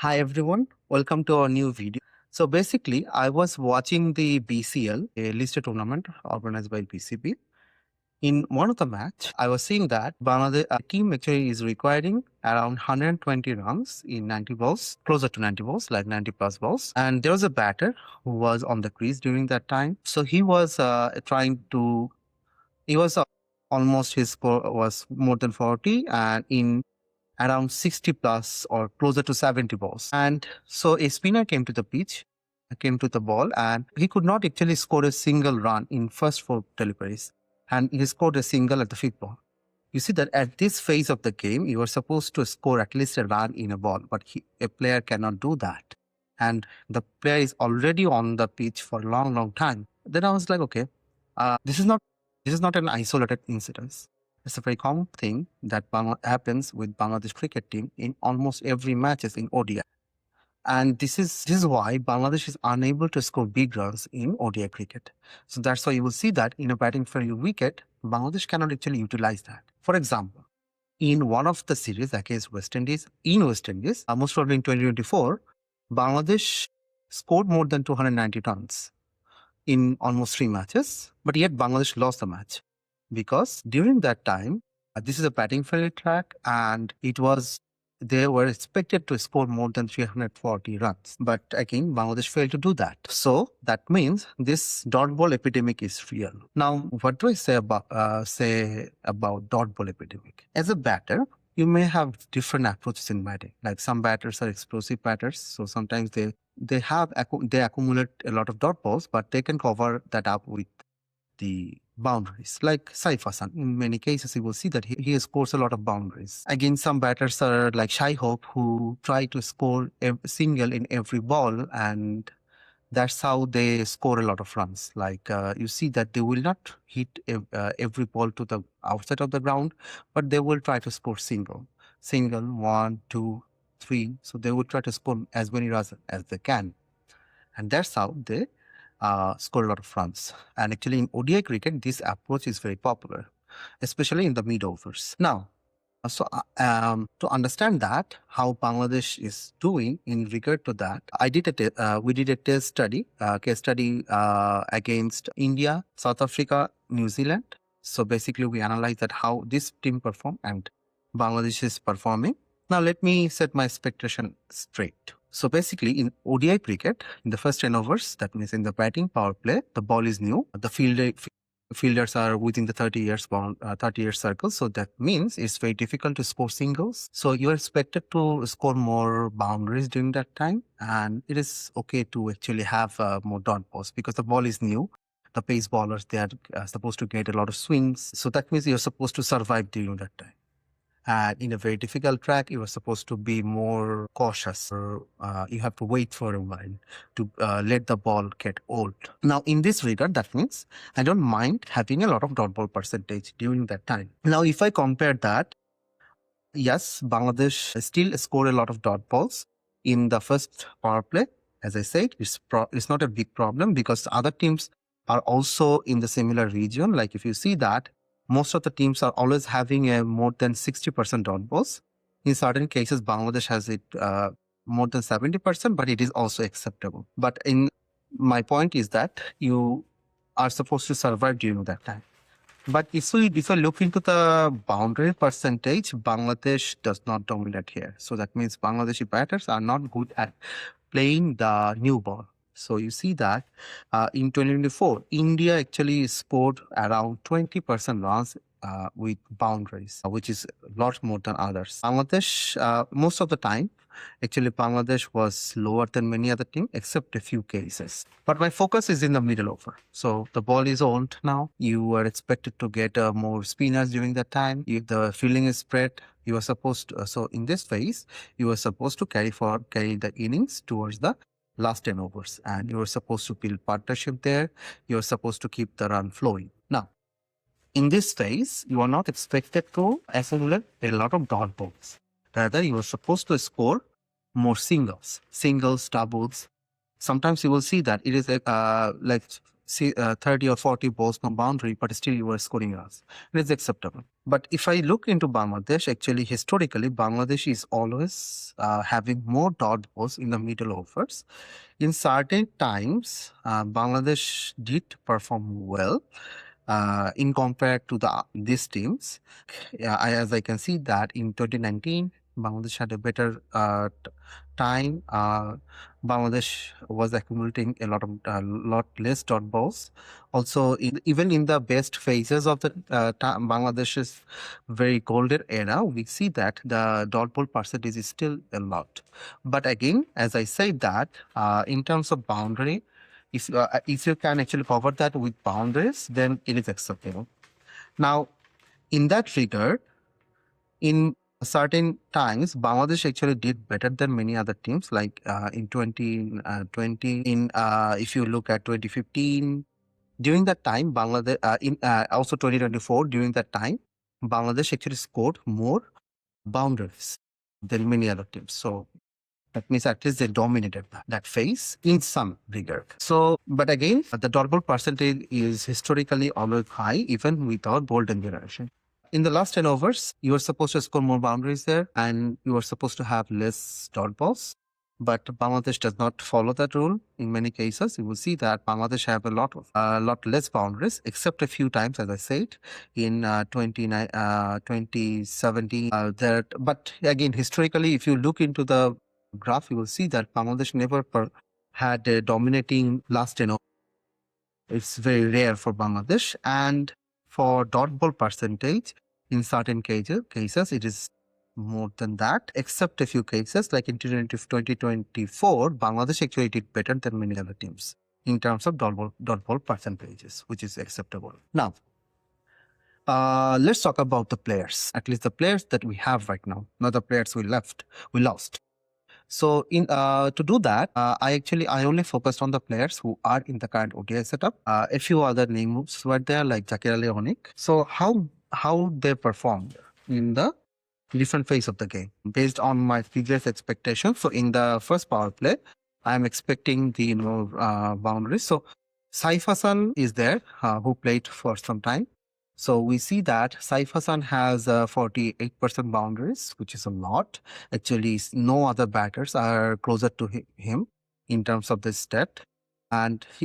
Hi everyone, welcome to our new video. So basically, I was watching the BCL, a listed tournament organized by BCB. In one of the match, I was seeing that Bangladesh team actually is requiring around 120 runs in 90 balls, closer to 90 balls, like 90 plus balls. And there was a batter who was on the crease during that time. So he was he was almost his score was more than 40, and in around 60 plus or closer to 70 balls. And so a spinner came to the pitch, came to the ball, and he could not actually score a single run in first four deliveries. And he scored a single at the fifth ball. You see that at this phase of the game, you are supposed to score at least a run in a ball, but a player cannot do that. And the player is already on the pitch for a long, long time. Then I was like, okay, this is not an isolated incident. It's a very common thing that happens with Bangladesh cricket team in almost every matches in ODI. And this is why Bangladesh is unable to score big runs in ODI cricket. So that's why you will see that in a batting friendly wicket, Bangladesh cannot actually utilize that. For example, in one of the series against West Indies, most probably in 2024, Bangladesh scored more than 290 runs in almost 3 matches, but yet Bangladesh lost the match because during that time, this is a batting friendly track, and they were expected to score more than 340 runs. But again, Bangladesh failed to do that. So that means this dot ball epidemic is real. Now, what do I say about dot ball epidemic? As a batter, you may have different approaches in batting. Like some batters are explosive batters, so sometimes they accumulate a lot of dot balls, but they can cover that up with the boundaries. Like Saif Hassan, in many cases, you will see that he scores a lot of boundaries. Again, some batters are like Shai Hope, who try to score a single in every ball, and that's how they score a lot of runs. Like you see that they will not hit every ball to the outside of the ground, but they will try to score single, one, two, three. So they will try to score as many runs as they can, and that's how they score a lot of runs. And actually, in ODI cricket, this approach is very popular, especially in the mid overs. Now, to understand that, how Bangladesh is doing in regard to that, we did a case study against India, South Africa, New Zealand. So basically, we analyzed that how this team performed and Bangladesh is performing. Now, let me set my expectation straight. So basically, in ODI cricket, in the first 10 overs, that means in the batting power play, the ball is new. The fielders are within the 30 year circle. So that means it's very difficult to score singles. So you're expected to score more boundaries during that time. And it is okay to actually have more dot balls because the ball is new. The pace bowlers, they are supposed to get a lot of swings. So that means you're supposed to survive during that time. And in a very difficult track, you are supposed to be more cautious. You have to wait for a while to let the ball get old. Now, in this regard, that means I don't mind having a lot of dot ball percentage during that time. Now, if I compare that, yes, Bangladesh still score a lot of dot balls in the first power play. As I said, it's not a big problem because other teams are also in the similar region. Like if you see that, most of the teams are always having a more than 60% dot balls. In certain cases, Bangladesh has it more than 70%, but it is also acceptable. But my point is that you are supposed to survive during that time. But if you look into the boundary percentage, Bangladesh does not dominate here. So that means Bangladeshi batters are not good at playing the new ball. So you see that in 2024, India actually scored around 20% runs with boundaries, which is a lot more than others. Bangladesh, most of the time, actually Bangladesh was lower than many other teams, except a few cases. But my focus is in the middle over. So the ball is old now. You are expected to get more spinners during that time. If the fielding is spread, you are supposed to, so in this phase, you are supposed to carry the innings towards the last 10 overs, and you are supposed to build partnership there. You are supposed to keep the run flowing. Now, in this phase, you are not expected to accumulate a lot of dot balls. Rather, you are supposed to score more singles, doubles. Sometimes you will see that it is like 30 or 40 balls from boundary, but still you were scoring runs. It is acceptable. But if I look into Bangladesh, actually historically, Bangladesh is always having more dot balls in the middle overs. In certain times, Bangladesh did perform well in compared to these teams. Yeah, as I can see that in 2019, Bangladesh had a better time. Bangladesh was accumulating a lot less dot balls. Also, even in the best phases of the Bangladesh's very golden era, we see that the dot ball percentage is still a lot. But again, as I said that, in terms of boundary, if you can actually cover that with boundaries, then it is acceptable. Now, in that regard, in certain times, Bangladesh actually did better than many other teams. Like in 2020, if you look at 2015, during that time, Bangladesh, also 2024, during that time, Bangladesh actually scored more boundaries than many other teams. So that means at least they dominated that phase in some regard. So, but again, the dot ball percentage is historically always high, even without golden generation. In the last 10 overs, you are supposed to score more boundaries there and you are supposed to have less dot balls. But Bangladesh does not follow that rule. In many cases, you will see that Bangladesh have a lot less boundaries, except a few times, as I said, in 2017. But again, historically, if you look into the graph, you will see that Bangladesh never had a dominating last 10 overs. It's very rare for Bangladesh. And for dot ball percentage, in certain cases, it is more than that, except a few cases like in 2024, Bangladesh actually did better than many other teams in terms of dot ball percentages, which is acceptable. Now, let's talk about the players, at least the players that we have right now, not the players we lost. So in to do that, I only focused on the players who are in the current ODI setup. A few other names were there like Zakir Ali Onik. So how they performed in the different phase of the game based on my previous expectations. So in the first power play, I am expecting the boundaries. So Saif Hassan is there, who played for some time. So we see that Saif Hassan has 48% boundaries, which is a lot. Actually, no other batters are closer to him in terms of this stat.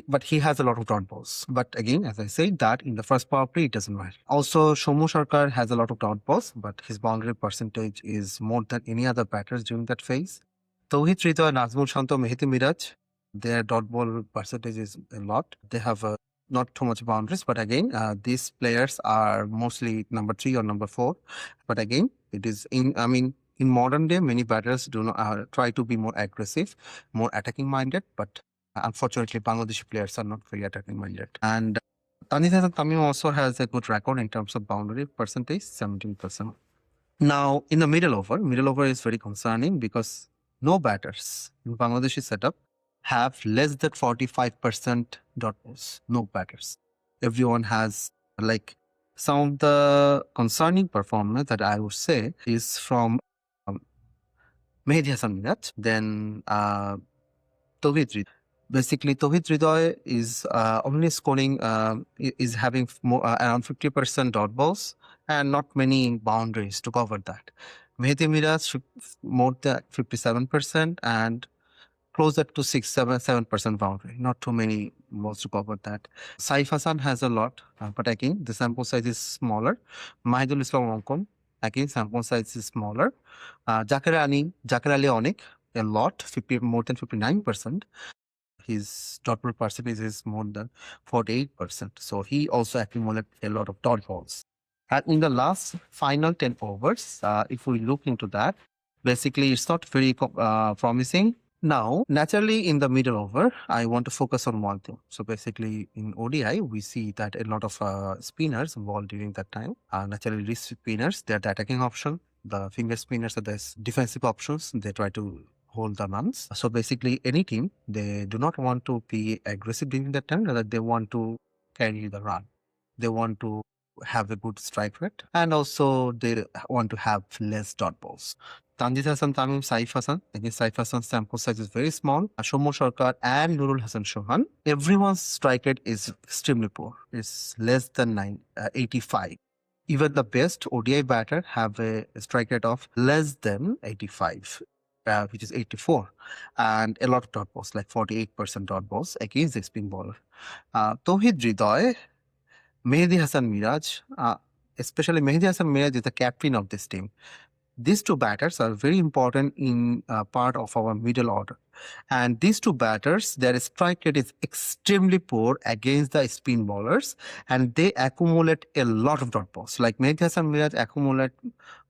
But he has a lot of dot balls. But again, as I said, that in the first power play, it doesn't matter. Also, Shomu Sarkar has a lot of dot balls, but his boundary percentage is more than any other batters during that phase. Tauhid Rida, Nazmul Shanto, Mehdi Miraj, their dot ball percentage is a lot. They have not too much boundaries, but again, these players are mostly number 3 or number 4. But again, it is in modern day, many batters do not try to be more aggressive, more attacking minded, but unfortunately, Bangladeshi players are not very attacking minded. And Tanis Hasan Tamim also has a good record in terms of boundary percentage, 17%. Now, in the middle over is very concerning because no batters in Bangladeshi setup have less than 45% dot balls. No batters. Everyone has like some of the concerning performance that I would say is from Mehdi Hasan Mirat, then Tawhid Ridhoy. Basically, Tawhid Ridhoy is only scoring, is having more, around 50% dot balls and not many boundaries to cover that. Mehdi Miraj more than 57% and closer to 7% boundary. Not too many balls to cover that. Saif Hassan has a lot, but again, the sample size is smaller. Mahidul Islam Onkon, again, sample size is smaller. Zakir Ali Onik, a lot, more than 59%. His dot ball percentage is more than 48%. So he also accumulated a lot of dot balls. And in the last final 10 overs, if we look into that, basically it's not very promising. Now, naturally, in the middle over, I want to focus on one thing. So basically, in ODI, we see that a lot of spinners involved during that time. Naturally, wrist spinners, they're the attacking option. The finger spinners are the defensive options. They try to hold the runs. So basically, any team, they do not want to be aggressive during that time, rather they want to carry the run. They want to have a good strike rate, and also they want to have less dot balls. Tanjit Hassan, Tamim, Saif Hassan. Again, Saif Hassan's sample size is very small. Shomo Sarkar and Nurul Hassan Shohan. Everyone's strike rate is extremely poor. It's less than 85. Even the best ODI batter have a strike rate of less than 85, which is 84. And a lot of dot balls, like 48% dot balls against the spin bowler. Tauhid Hridoy, Mehdi Hassan Miraj, especially Mehdi Hassan Miraj is the captain of this team. These two batters are very important in part of our middle order. And these two batters, their strike rate is extremely poor against the spin bowlers, and they accumulate a lot of dot balls. Like Mehdi Hassan Miraj accumulate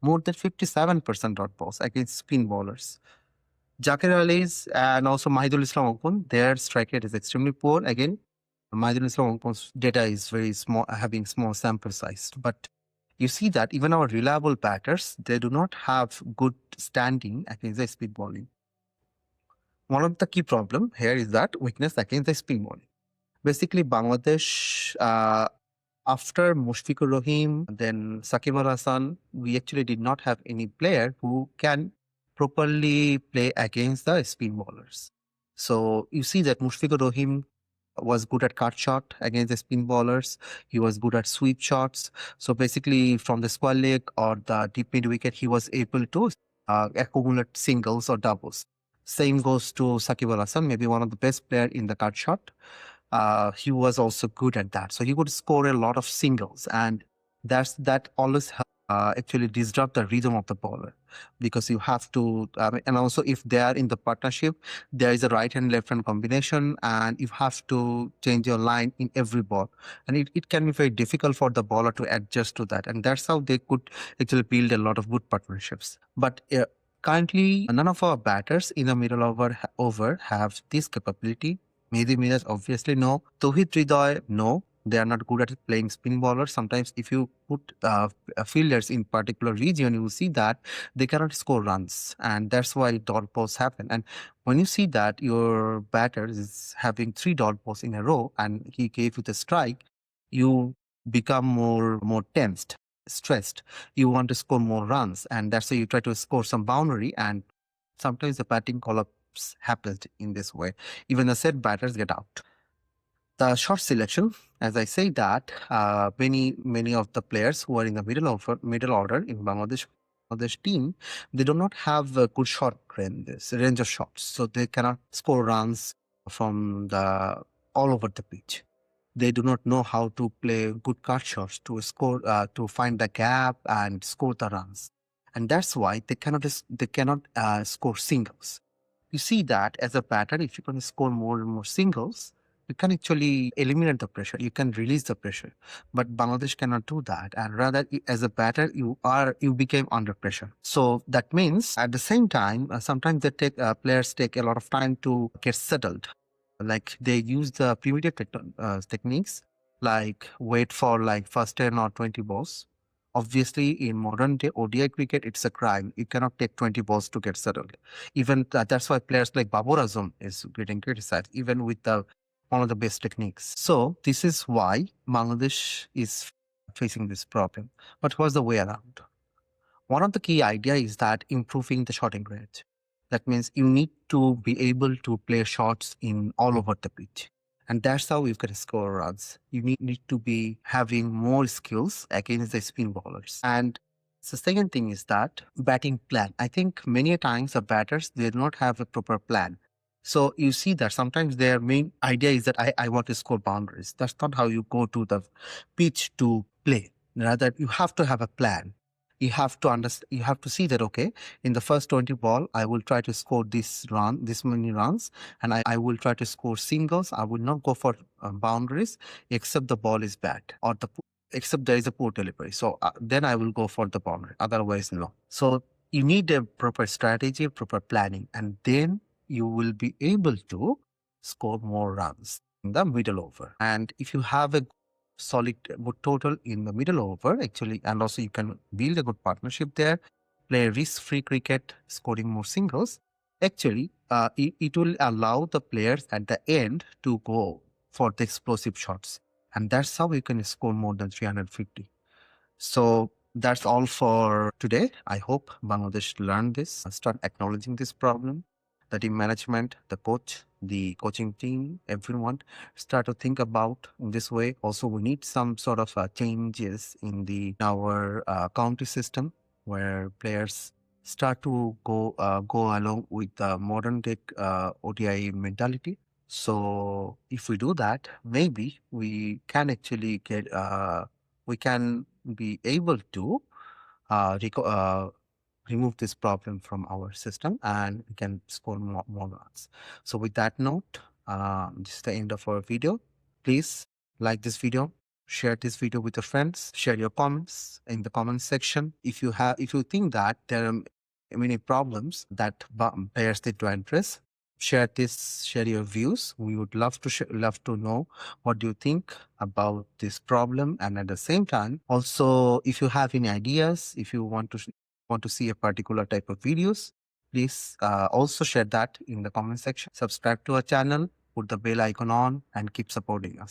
more than 57% dot balls against spin bowlers. Zakir Ali's and also Mahidul Islam Okun, their strike rate is extremely poor. Again, Mahidul Islam Okun's data is very small, having small sample size. But you see that even our reliable batters, they do not have good standing against the speed bowling. One of the key problem here is that weakness against the spin bowling. Basically, Bangladesh, after Mushfiqur Rahim, then Sakib Al Hasan, we actually did not have any player who can properly play against the spin bowlers. So you see that Mushfiqur Rahim was good at cut shot against the spin bowlers. He was good at sweep shots. So basically, from the square leg or the deep mid wicket, he was able to accumulate singles or doubles. Same goes to Sakib Al Hasan, maybe one of the best player in the cut shot. He was also good at that. So he could score a lot of singles, and that always actually disrupt the rhythm of the bowler, because you have to, and also if they are in the partnership, there is a right hand left hand combination, and you have to change your line in every ball, and it can be very difficult for the bowler to adjust to that, and that's how they could actually build a lot of good partnerships. But currently, none of our batters in the middle over have this capability. Mehdi Miraj, obviously, no. Tauhid Hridoy, no. They are not good at playing spin bowlers. Sometimes if you put fielders in particular region, you will see that they cannot score runs. And that's why dot balls happen. And when you see that your batter is having 3 dot balls in a row and he gave you the strike, you become more tensed, stressed. You want to score more runs. And that's why you try to score some boundary. And sometimes the batting collapse happens in this way. Even the set batters get out. The short selection, as I say that, many of the players who are in the middle order in Bangladesh team, they do not have a good shot range of shots, so they cannot score runs from the all over the pitch. They do not know how to play good cut shots to score, to find the gap and score the runs, and that's why they cannot score singles. You see that as a batter, if you can score more and more singles, you can actually eliminate the pressure. You can release the pressure. But Bangladesh cannot do that. And rather, as a batter, you became under pressure. So that means at the same time, sometimes players take a lot of time to get settled. Like they use the primitive techniques, like wait for like first 10 or 20 balls. Obviously, in modern day ODI cricket, it's a crime. You cannot take 20 balls to get settled. Even that's why players like Babur Azam is getting criticized, even with one of the best techniques. So this is why Bangladesh is facing this problem. But what's the way around? One of the key idea is that improving the shotting range. That means you need to be able to play shots in all over the pitch. And that's how you can score runs. You need to be having more skills against the spin bowlers. And the second thing is that batting plan. I think many times the batters, they do not have a proper plan. So you see that sometimes their main idea is that I want to score boundaries. That's not how you go to the pitch to play. Rather, you have to have a plan. You have to understand. You have to see that, okay, in the first 20 ball, I will try to score this many runs, and I will try to score singles. I will not go for boundaries, except the ball is bad or except there is a poor delivery. So then I will go for the boundary. Otherwise, no. So you need a proper strategy, proper planning, and then you will be able to score more runs in the middle over. And if you have a solid good total in the middle over, actually, and also you can build a good partnership there, play risk-free cricket, scoring more singles. Actually, it will allow the players at the end to go for the explosive shots. And that's how you can score more than 350. So That's all for today. I hope Bangladesh learned this, start acknowledging this problem. The team management, the coach, the coaching team, everyone start to think about in this way. Also, we need some sort of changes in the our county system where players start to go along with the modern day ODI mentality. So if we do that, maybe we can actually get we can be able to remove this problem from our system and we can score more runs. So with that note, this is the end of our video. Please like this video, share this video with your friends, share your comments in the comment section. If you think that there are many problems that players need to address, share your views. We would love to know what do you think about this problem, and at the same time also if you have any ideas, if you want to see a particular type of videos, please also share that in the comment section. Subscribe to our channel, put the bell icon on, and keep supporting us.